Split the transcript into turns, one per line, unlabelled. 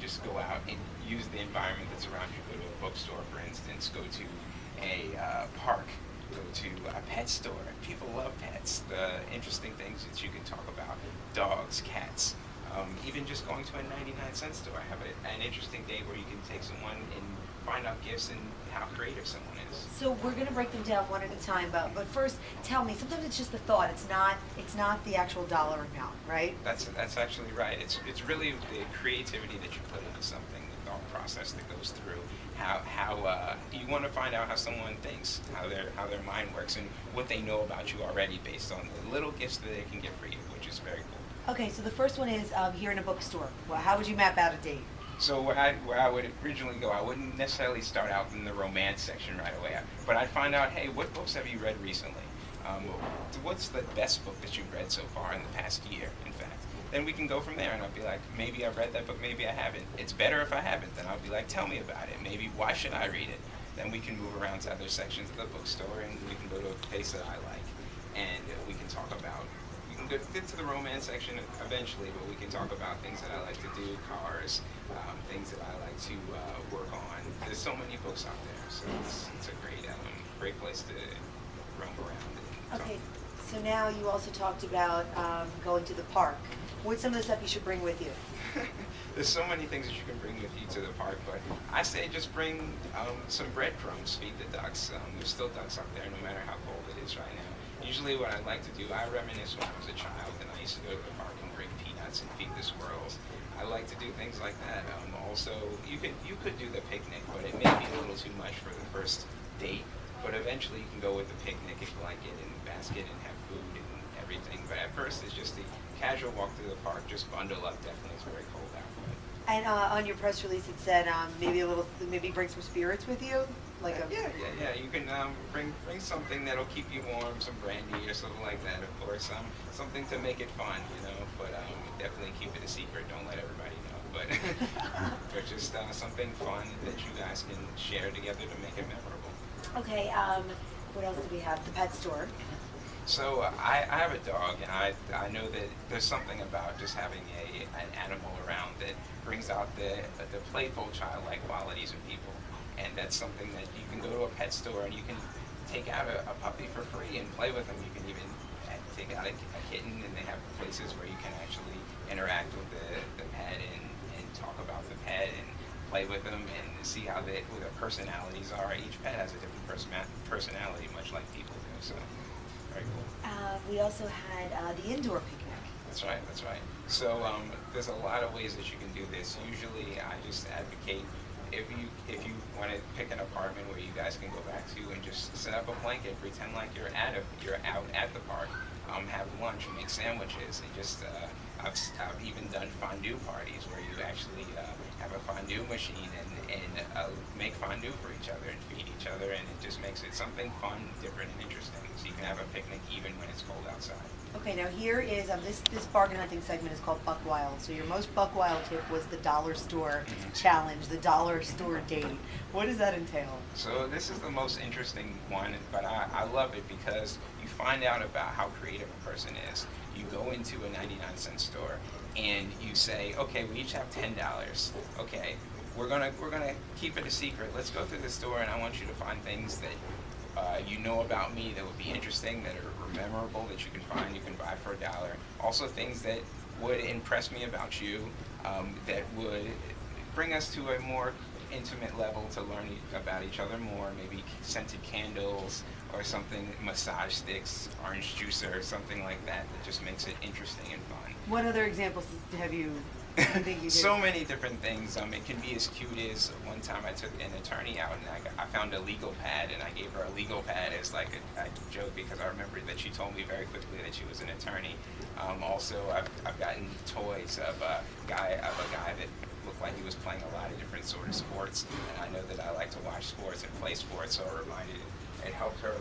just go out and use the environment that's around you. Go to a bookstore, for instance. Go to a park. Go to a pet store. People love pets. The interesting things that you can talk about: dogs, cats. Even just going to a 99-cent store. I have an interesting day where you can take someone and find out gifts and how creative someone is.
So we're going to break them down one at a time, but first, tell me. Sometimes it's just the thought. It's not the actual dollar amount, right?
That's actually right. It's really the creativity that you put into something, the thought process that goes through how you want to find out how someone thinks, how their mind works, and what they know about you already based on the little gifts that they can get for you, which is very cool.
Okay, so the first one is here in a bookstore. Well, how would you map out a date?
So where I would originally go, I wouldn't necessarily start out in the romance section right away, but I'd find out, hey, what books have you read recently? What's the best book that you've read so far in the past year, in fact? Then we can go from there, and I'll be like, maybe I've read that book, maybe I haven't. It's better if I haven't. Then I'll be like, tell me about it. Maybe why should I read it? Then we can move around to other sections of the bookstore, and we can go to a place that I like, and we can talk about. We can get to the romance section eventually, but we can talk about things that I like to do, cars, things that I like to work on. There's so many books out there, so it's a great place to roam around. And
Okay, so now you also talked about going to the park. What's some of the stuff you should bring with you?
There's so many things that you can bring with you to the park, but I say just bring some breadcrumbs, feed the ducks. There's still ducks out there no matter how cold it is right now. Usually what I like to do, I reminisce when I was a child and I used to go to the park and bring peanuts and feed the squirrels. I like to do things like that. Also, you could do the picnic, but it may be a little too much for the first date. But eventually you can go with the picnic and blanket and basket and have food and everything. But at first it's just the casual walk through the park, just bundle up. Definitely it's very cold out.
And on your press release it said maybe bring some spirits with you, like a
Yeah. You can bring something that'll keep you warm, some brandy or something like that. Of course, something to make it fun, you know. But definitely keep it a secret. Don't let everybody know. But but just something fun that you guys can share together to make it memorable.
Okay. What else do we have? The pet store.
So I have a dog, and I know that there's something about just having an animal around that brings out the playful childlike qualities in people, and that's something that you can go to a pet store and you can take out a puppy for free and play with them. You can even take out a kitten, and they have places where you can actually interact with the pet and talk about the pet and play with them and see how who their personalities are. Each pet has a different personality, much like people do. So. Very cool.
We also had the indoor picnic.
That's right. So there's a lot of ways that you can do this. Usually I just advocate if you want to pick an apartment where you guys can go back to and just set up a blanket, pretend like you're out at the park, have lunch, make sandwiches, and just I've even done fondue parties where you actually have a fondue machine and make fondue for each other and feed each other, and it just makes it something fun, different, and interesting. So you can have a picnic even when it's cold outside.
Okay, now here is this bargain hunting segment is called Buck Wild. So your most Buck Wild tip was the dollar store challenge, the dollar store date. What does that entail?
So this is the most interesting one, but I love it because you find out about how creative a person is. You go into a 99-cent store and you say, okay, we each have $10. Okay, we're gonna keep it a secret. Let's go through the store and I want you to find things that you know about me that would be interesting, that are memorable, that you can find, you can buy for $1. Also things that would impress me about you, that would bring us to a more intimate level to learn about each other more, maybe scented candles or something, massage sticks, orange juicer, or something like that just makes it interesting and fun.
What other examples have you
So many different things. It can be as cute as one time I took an attorney out and I found a legal pad and I gave her a legal pad as like a joke because I remembered that she told me very quickly that she was an attorney. Also, I've gotten toys of a guy that looked like he was playing a lot of different sort of sports, and I know that I like to watch sports and play sports, so it helped her